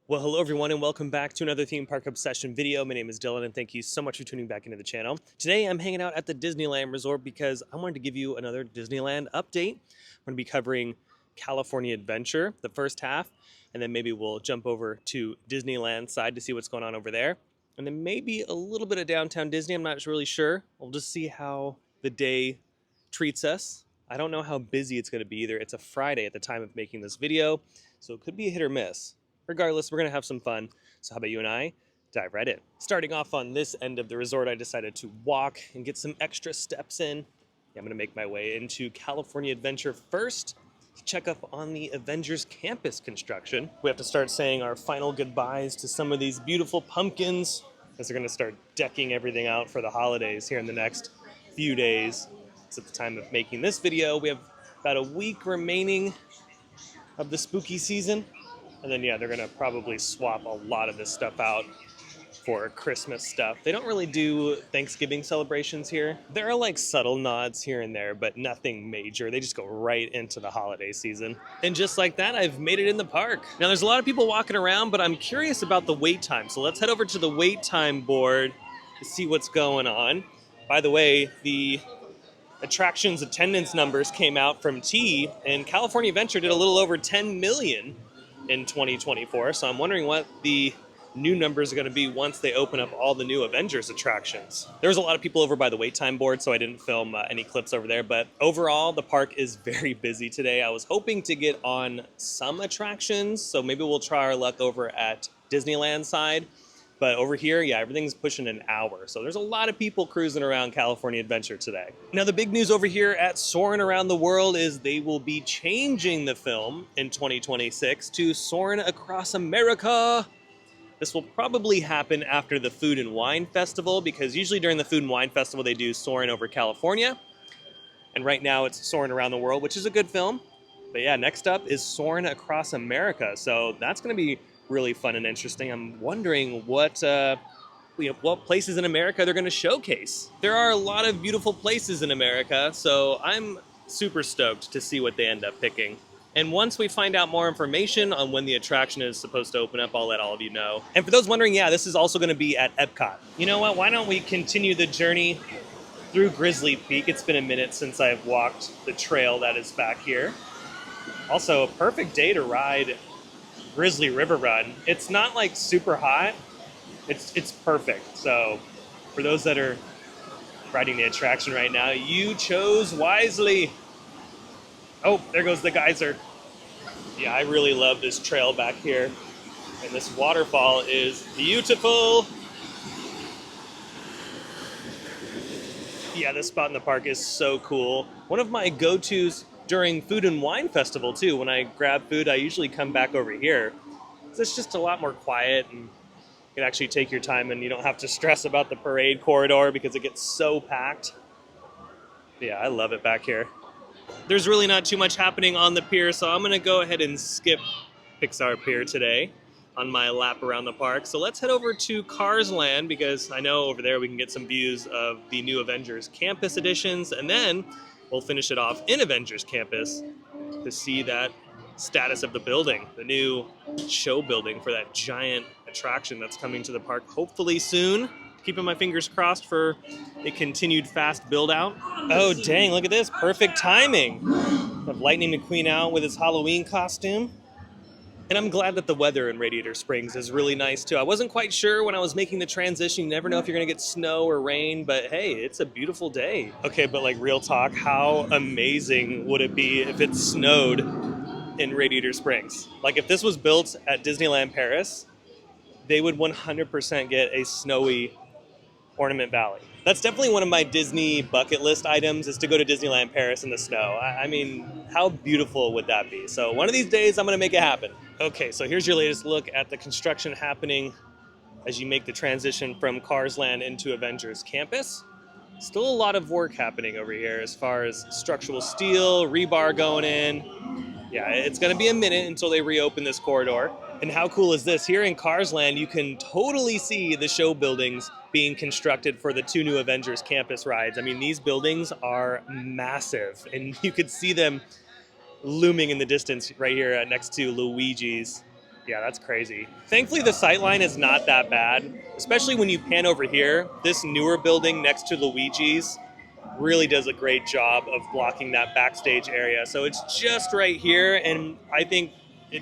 Well, hello everyone and welcome back to another theme park obsession video. My name is Dylan and thank you so much for tuning back into the channel. Today I'm hanging out at the Disneyland Resort because I wanted to give you another Disneyland update. I'm going to be covering California Adventure, the first half, and then maybe we'll jump over to Disneyland side to see what's going on over there. And then maybe a little bit of downtown Disney, I'm not really sure. We'll just see how the day treats us. I don't know how busy it's going to be either. It's a Friday at the time of making this video, so it could be a hit or miss. Regardless, we're going to have some fun. So how about you and I dive right in? Starting off on this end of the resort, I decided to walk and get some extra steps in. I'm going to make my way into California Adventure first to check up on the Avengers Campus construction. We have to start saying our final goodbyes to some of these beautiful pumpkins as they're going to start decking everything out for the holidays here in the next few days. So at the time of making this video, we have about a week remaining of the spooky season. And then, yeah, they're going to probably swap a lot of this stuff out for Christmas stuff. They don't really do Thanksgiving celebrations here. There are like subtle nods here and there, but nothing major. They just go right into the holiday season. And just like that, I've made it in the park. Now, there's a lot of people walking around, but I'm curious about the wait time. So let's head over to the wait time board to see what's going on. By the way, the attractions attendance numbers came out from T, and California Adventure did a little over 10 million in 2024, so I'm wondering what the new numbers are going to be once they open up all the new Avengers attractions. There was a lot of people over by the wait time board, so I didn't film any clips over there, but overall the park is very busy today. I was hoping to get on some attractions, so maybe we'll try our luck over at Disneyland side. But over here, yeah, everything's pushing an hour. So there's a lot of people cruising around California Adventure today. Now, the big news over here at Soarin' Around the World is they will be changing the film in 2026 to Soarin' Across America. This will probably happen after the Food and Wine Festival, because usually during the Food and Wine Festival, they do Soarin' over California. And right now it's Soarin' Around the World, which is a good film. But yeah, next up is Soarin' Across America. So that's going to be really fun and interesting. I'm wondering what places in America they're going to showcase. There are a lot of beautiful places in America, so I'm super stoked to see what they end up picking. And once we find out more information on when the attraction is supposed to open up, I'll let all of you know. And for those wondering, yeah, this is also going to be at Epcot. You know what? Why don't we continue the journey through Grizzly Peak? It's been a minute since I've walked the trail that is back here. Also, a perfect day to ride Grizzly River Run. It's not like super hot. It's perfect. So for those that are riding the attraction right now, you chose wisely. Oh, there goes the geyser. Yeah, I really love this trail back here. And this waterfall is beautiful. Yeah, this spot in the park is so cool. One of my go-tos during Food and Wine Festival too. When I grab food, I usually come back over here. It's just a lot more quiet, and you can actually take your time and you don't have to stress about the parade corridor because it gets so packed. Yeah, I love it back here. There's really not too much happening on the pier, so I'm gonna go ahead and skip Pixar Pier today on my lap around the park. So let's head over to Cars Land, because I know over there we can get some views of the new Avengers Campus editions, and then we'll finish it off in Avengers Campus to see that status of the building, the new show building for that giant attraction that's coming to the park hopefully soon. Keeping my fingers crossed for a continued fast build out. Oh dang, look at this, perfect timing. Have Lightning McQueen out with his Halloween costume. And I'm glad that the weather in Radiator Springs is really nice too. I wasn't quite sure when I was making the transition. You never know if you're gonna get snow or rain, but hey, it's a beautiful day. Okay, but like real talk, how amazing would it be if it snowed in Radiator Springs? Like if this was built at Disneyland Paris, they would 100% get a snowy Ornament Valley. That's definitely one of my Disney bucket list items, is to go to Disneyland Paris in the snow. I mean, how beautiful would that be? So one of these days I'm gonna make it happen. Okay, so here's your latest look at the construction happening as you make the transition from Cars Land into Avengers Campus. Still a lot of work happening over here as far as structural steel, rebar going in. Yeah, it's gonna be a minute until they reopen this corridor. And how cool is this? Here in Cars Land, you can totally see the show buildings being constructed for the two new Avengers Campus rides. I mean, these buildings are massive, and you could see them looming in the distance right here next to Luigi's. Yeah, that's crazy. Thankfully, the sightline is not that bad, especially when you pan over here. This newer building next to Luigi's really does a great job of blocking that backstage area. So it's just right here, and I think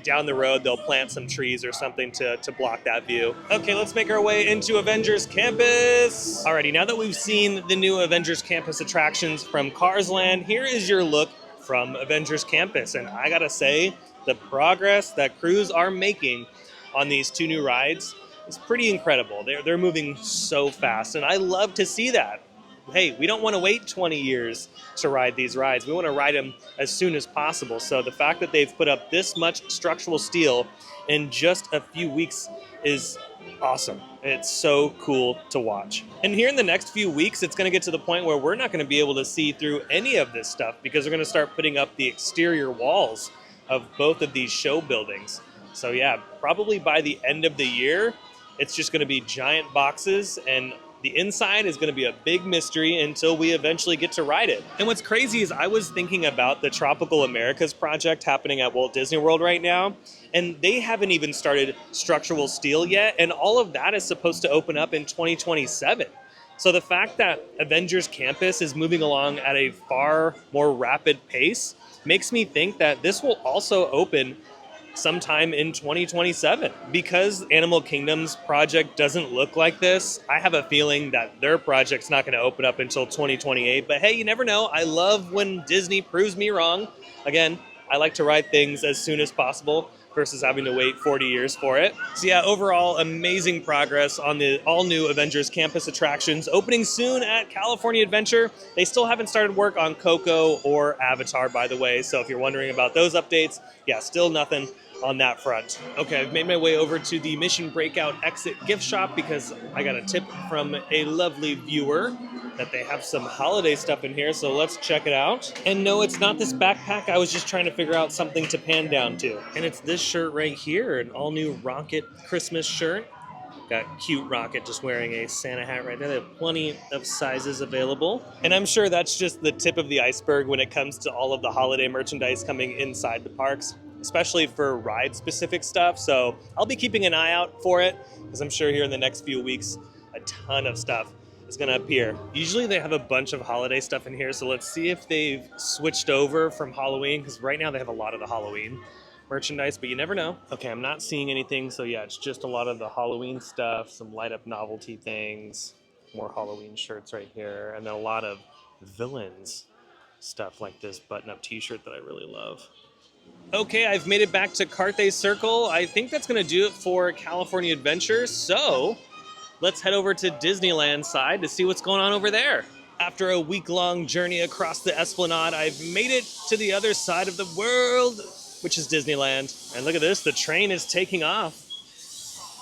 down the road they'll plant some trees or something to block that view. Okay, let's make our way into Avengers Campus. Alrighty, now that we've seen the new Avengers Campus attractions from Cars Land, here is your look from Avengers Campus. And I gotta say, the progress that crews are making on these two new rides is pretty incredible. They're moving so fast, and I love to see that. Hey, we don't want to wait 20 years to ride these rides. We want to ride them as soon as possible. So the fact that they've put up this much structural steel in just a few weeks is awesome. It's so cool to watch. And here in the next few weeks, it's going to get to the point where we're not going to be able to see through any of this stuff because they're going to start putting up the exterior walls of both of these show buildings. So yeah, probably by the end of the year, it's just going to be giant boxes, and the inside is going to be a big mystery until we eventually get to ride it. And what's crazy is I was thinking about the Tropical Americas project happening at Walt Disney World right now, and they haven't even started structural steel yet, and all of that is supposed to open up in 2027. So the fact that Avengers Campus is moving along at a far more rapid pace makes me think that this will also open sometime in 2027. Because Animal Kingdom's project doesn't look like this, I have a feeling that their project's not going to open up until 2028. But hey, you never know. I love when Disney proves me wrong. Again, I like to ride things as soon as possible versus having to wait 40 years for it. So yeah, overall, amazing progress on the all-new Avengers Campus attractions, opening soon at California Adventure. They still haven't started work on Coco or Avatar, by the way, so if you're wondering about those updates, yeah, still nothing on that front. Okay, I've made my way over to the Mission Breakout Exit gift shop because I got a tip from a lovely viewer that they have some holiday stuff in here, so let's check it out. And no, it's not this backpack. I was just trying to figure out something to pan down to. And it's this shirt right here, an all-new Rocket Christmas shirt. Got cute Rocket just wearing a Santa hat right there. They have plenty of sizes available. And I'm sure that's just the tip of the iceberg when it comes to all of the holiday merchandise coming inside the parks, especially for ride-specific stuff. So I'll be keeping an eye out for it because I'm sure here in the next few weeks, a ton of stuff is going to appear. Usually they have a bunch of holiday stuff in here, so let's see if they've switched over from Halloween, because right now they have a lot of the Halloween merchandise, but you never know. Okay, I'm not seeing anything, so yeah, it's just a lot of the Halloween stuff, some light-up novelty things, more Halloween shirts right here, and then a lot of villains stuff like this button-up t-shirt that I really love. Okay, I've made it back to Carthay Circle. I think that's going to do it for California Adventure, so let's head over to Disneyland side to see what's going on over there. After a week-long journey across the Esplanade, I've made it to the other side of the world, which is Disneyland. And look at this, the train is taking off.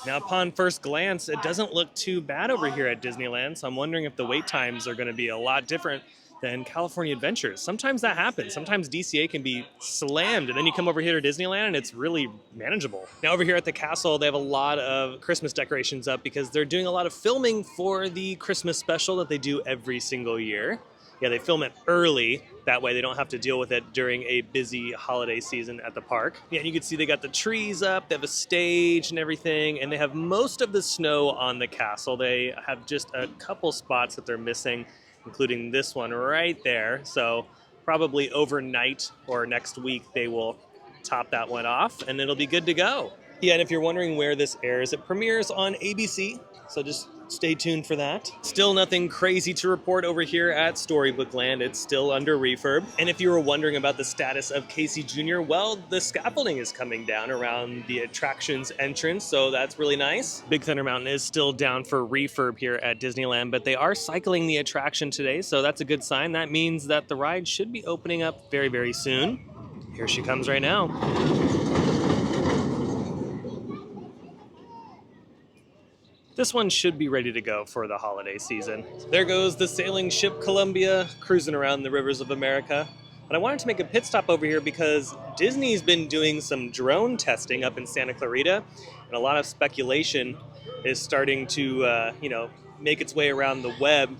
Now, upon first glance, it doesn't look too bad over here at Disneyland, so I'm wondering if the wait times are going to be a lot different than California Adventures. Sometimes that happens. Sometimes DCA can be slammed, and then you come over here to Disneyland and it's really manageable. Now over here at the castle, they have a lot of Christmas decorations up because they're doing a lot of filming for the Christmas special that they do every single year. Yeah, they film it early. That way they don't have to deal with it during a busy holiday season at the park. Yeah, and you can see they got the trees up, they have a stage and everything, and they have most of the snow on the castle. They have just a couple spots that they're missing, including this one right there. So probably overnight or next week, they will top that one off and it'll be good to go. Yeah, and if you're wondering where this airs, it premieres on ABC. So just stay tuned for that. Still nothing crazy to report over here at Storybook Land. It's still under refurb. And if you were wondering about the status of Casey Jr., well, the scaffolding is coming down around the attraction's entrance, so that's really nice. Big Thunder Mountain is still down for refurb here at Disneyland, but they are cycling the attraction today, so that's a good sign. That means that the ride should be opening up very, very soon. Here she comes right now. This one should be ready to go for the holiday season. There goes the sailing ship Columbia, cruising around the rivers of America. But I wanted to make a pit stop over here because Disney's been doing some drone testing up in Santa Clarita, and a lot of speculation is starting to, make its way around the web,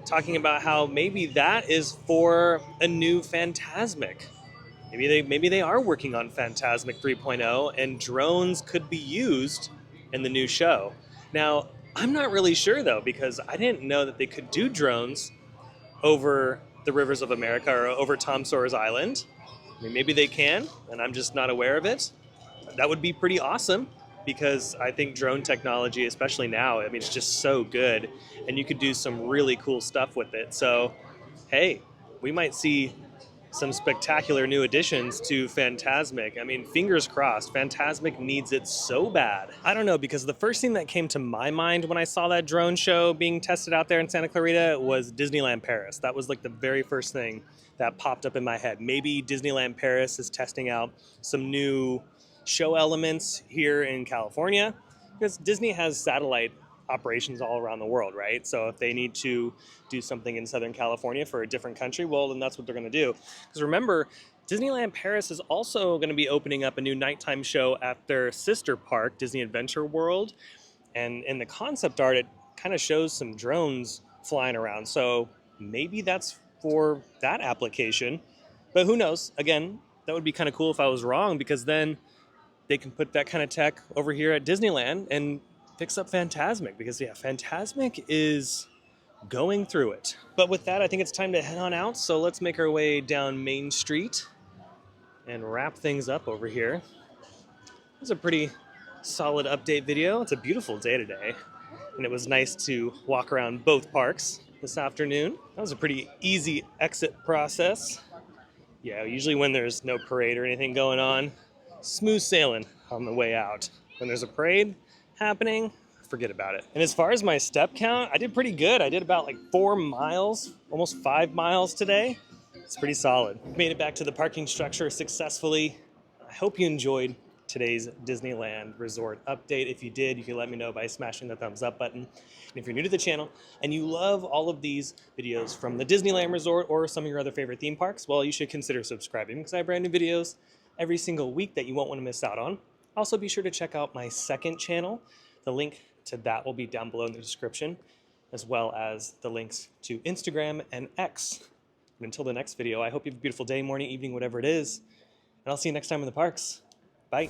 talking about how maybe that is for a new Fantasmic. Maybe they are working on Fantasmic 3.0 and drones could be used in the new show. Now, I'm not really sure though because I didn't know that they could do drones over the rivers of America or over Tom Sawyer's Island. I mean, maybe they can, and I'm just not aware of it. That would be pretty awesome because I think drone technology, especially now, I mean, it's just so good, and you could do some really cool stuff with it. So, hey, we might see some spectacular new additions to Fantasmic. I mean, fingers crossed, Fantasmic needs it so bad. I don't know, because the first thing that came to my mind when I saw that drone show being tested out there in Santa Clarita was Disneyland Paris. That was like the very first thing that popped up in my head. Maybe Disneyland Paris is testing out some new show elements here in California, because Disney has satellite operations all around the world, right? So if they need to do something in Southern California for a different country, well, then that's what they're going to do. Because remember, Disneyland Paris is also going to be opening up a new nighttime show at their sister park, Disney Adventure World. And in the concept art, it kind of shows some drones flying around. So maybe that's for that application. But who knows? Again, that would be kind of cool if I was wrong, because then they can put that kind of tech over here at Disneyland and fix up Fantasmic, because yeah, Fantasmic is going through it. But with that, I think it's time to head on out. So let's make our way down Main Street and wrap things up over here. It was a pretty solid update video. It's a beautiful day today, and it was nice to walk around both parks this afternoon. That was a pretty easy exit process. Yeah, usually when there's no parade or anything going on, smooth sailing on the way out. When there's a parade happening, forget about it. And as far as my step count, I did pretty good. I did about like 4 miles, almost 5 miles today. It's pretty solid. Made it back to the parking structure successfully. I hope you enjoyed today's Disneyland Resort update. If you did, you can let me know by smashing the thumbs up button. And if you're new to the channel and you love all of these videos from the Disneyland Resort or some of your other favorite theme parks, well, you should consider subscribing, because I have brand new videos every single week that you won't want to miss out on. Also, be sure to check out my second channel. The link to that will be down below in the description, as well as the links to Instagram and X. And until the next video, I hope you have a beautiful day, morning, evening, whatever it is. And I'll see you next time in the parks. Bye.